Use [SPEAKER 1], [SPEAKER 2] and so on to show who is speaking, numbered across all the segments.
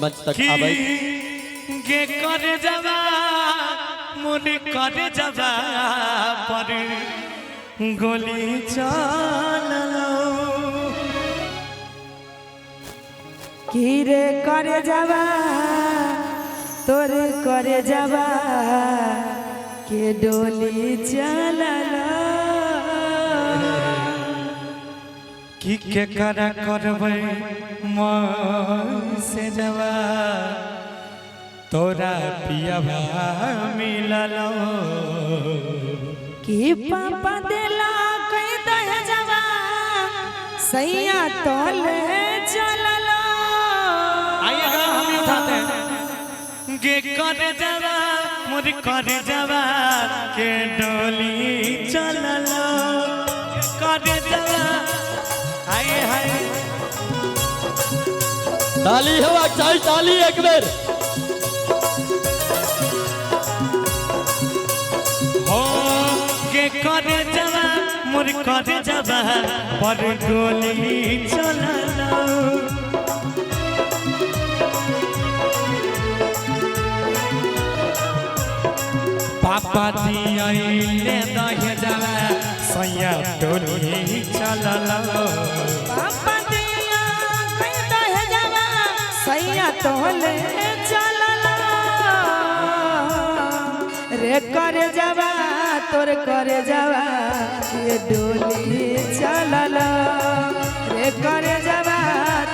[SPEAKER 1] मंच तक आवे
[SPEAKER 2] गे करे जावा मुनि करे जावा पर गोली चललो
[SPEAKER 3] कीरे करे जावा तोरे करे जावा के डोली चलला
[SPEAKER 2] की के करा करबै मन से जावा तोरा पियावा मिललो
[SPEAKER 3] कि पापा दिला कई दह जावा सैया तोले चलला।
[SPEAKER 2] आइएगा हम उठाते हैं गे करे जावा मुझ करे जावा के डोली चललो करे जावा हाय हाय
[SPEAKER 1] ताली हवा चाहिए ताली एक बेर
[SPEAKER 2] हो के करे जावा मुझ करे जावा पर डोली चललो पापा दियाइले दह जावा सैया डोली चललो
[SPEAKER 3] पापा दिया कई दह जावा सैया तोले चलला रे करे जावा तोर करे जावा ये डोली चलला रे करे जावा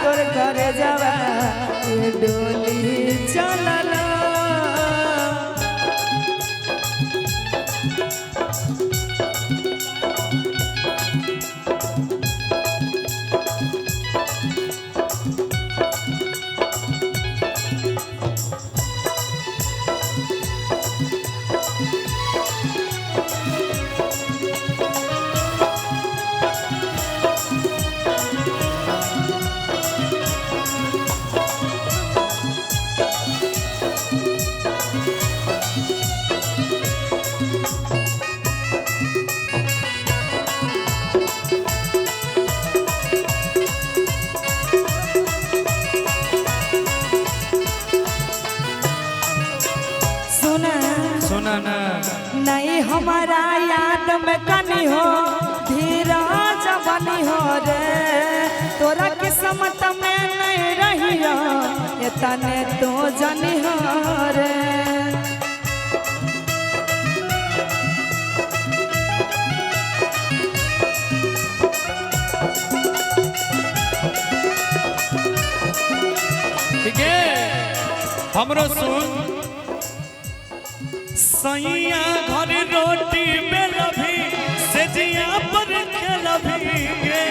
[SPEAKER 3] तोर करे जावा ये डोली चलला। नहीं हमारा याद में कनी हो धीरज बनी हो रे तोरा किस्मत में नहीं रही हो ये तने तो जनी हो रे
[SPEAKER 2] ठीक है हमरो सुन सैया घर रोटी में लभी से जिया पर खेलभी गे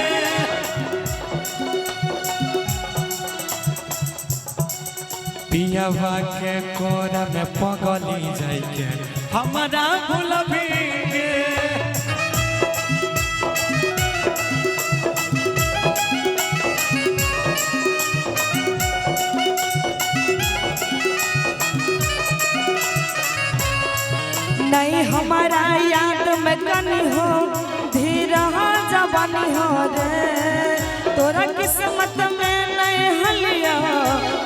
[SPEAKER 2] पियावा के कोरा में पगली जाई के हमारा भूलभी गे
[SPEAKER 3] नहीं हमारा याद में कनी हो धीरज बनी हो रे तोरा किस्मत में नहीं हलिया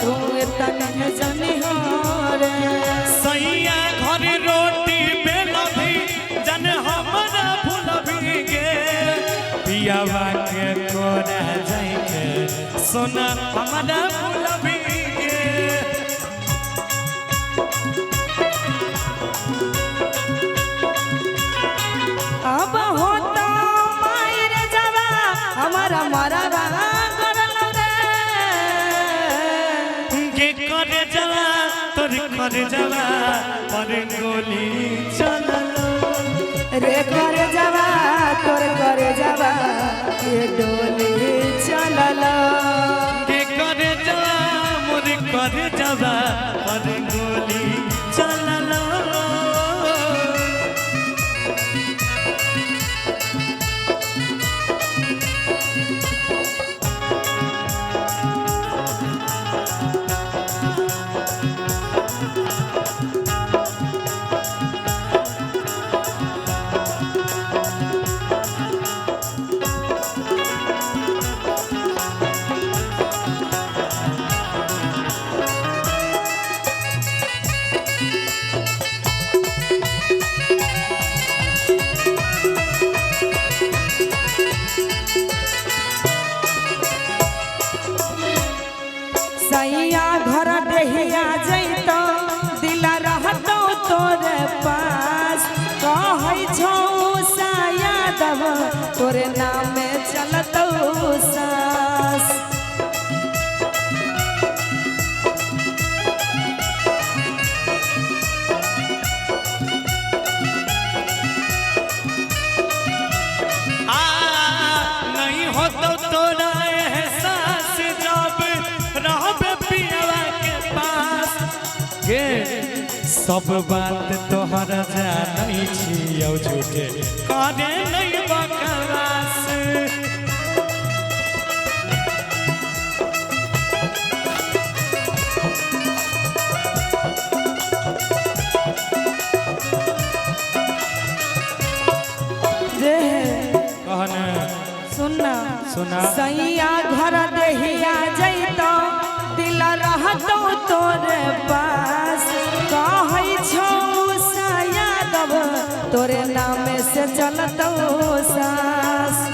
[SPEAKER 3] तू तने जनी हो रे
[SPEAKER 2] सैया घर रोटी में लभी जन हमारा भूलभी गे पियावा के कोरा जाई के सोना हमारा भूलभी गे
[SPEAKER 3] अब हो तो मायर जावा हमारा मरा करलो रे
[SPEAKER 2] के करे जावा तोर करे जावा पर गोली चललो
[SPEAKER 3] रे करे जावा तोर करे जावा ये डोली चलला
[SPEAKER 2] के करे जावा मोर करे जावा पर गोली चललो
[SPEAKER 3] सैया घर देहिया जैतो दिल रहतो तोरे पास कहै छौ यादव तोरे नाम में चलतो सास
[SPEAKER 2] नहीं हो तो तोरा एहसास जब रहबे पियवा के पास गे सब बात तोहरा जानै छियौ झूठे करे नहीं बकवास
[SPEAKER 3] रे
[SPEAKER 2] कहने
[SPEAKER 3] सुनना
[SPEAKER 2] सुना
[SPEAKER 3] सैया घर देहिया जैतो दिल रहतो तोरे पास कहै छौ यादव तोरे नाम से चलतो सास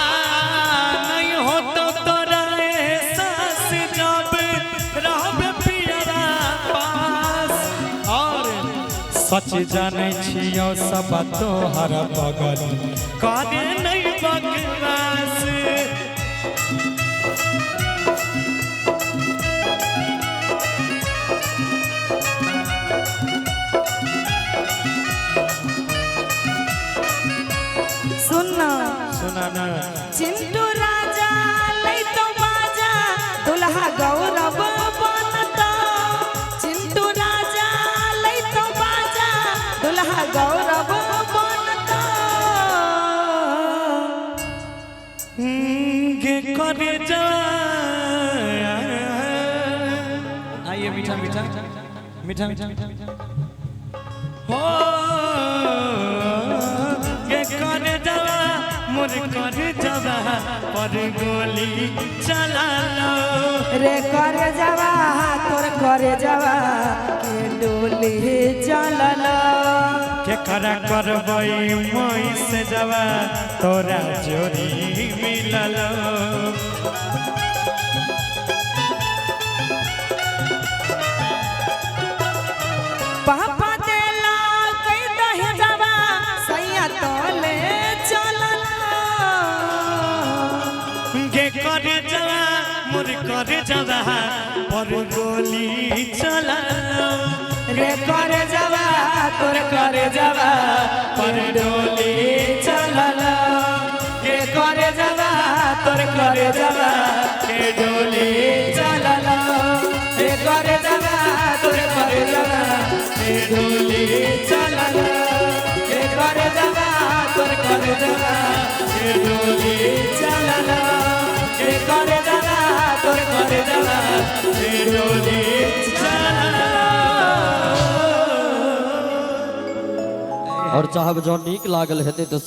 [SPEAKER 2] नहीं हो तो तोरा एहसास जब रहबे पियरा पास और सच जानै छियौ सब तोहर बगल करे नहीं बकवास
[SPEAKER 3] सुनना
[SPEAKER 2] सुना ना
[SPEAKER 3] चिंटू राजा लैतो बाजा दुल्हा गौरव बनता चिंटू राजा लैतो बाजा दुल्हा गौरव बनता
[SPEAKER 2] गे करे जा आइए मीठा मीठा मीठा मीठा हो गे करे जावा मोर करे जावा पर गोली चला लो
[SPEAKER 3] रे करे जावा तोर करे जावा के डोली चलल
[SPEAKER 2] के करा करबई मोई से जावा तोरा जोड़ी मिलल
[SPEAKER 3] पापा देला कई दहे जावा सैया तोले चलल
[SPEAKER 2] गे करे जावा मोर करे जावा पर गोली चला लो
[SPEAKER 3] रे करे जावा तोर करे जावा पर डोली चलल के करे जावा तोर करे जावा के डोली चलल रे करे जावा तोर करे जावा के डोली चलल के करे जावा तोर करे जावा के डोली चलल के करे जावा तोर करे जावा के डोली
[SPEAKER 1] और चाहब जो नीक लागल हेतै तो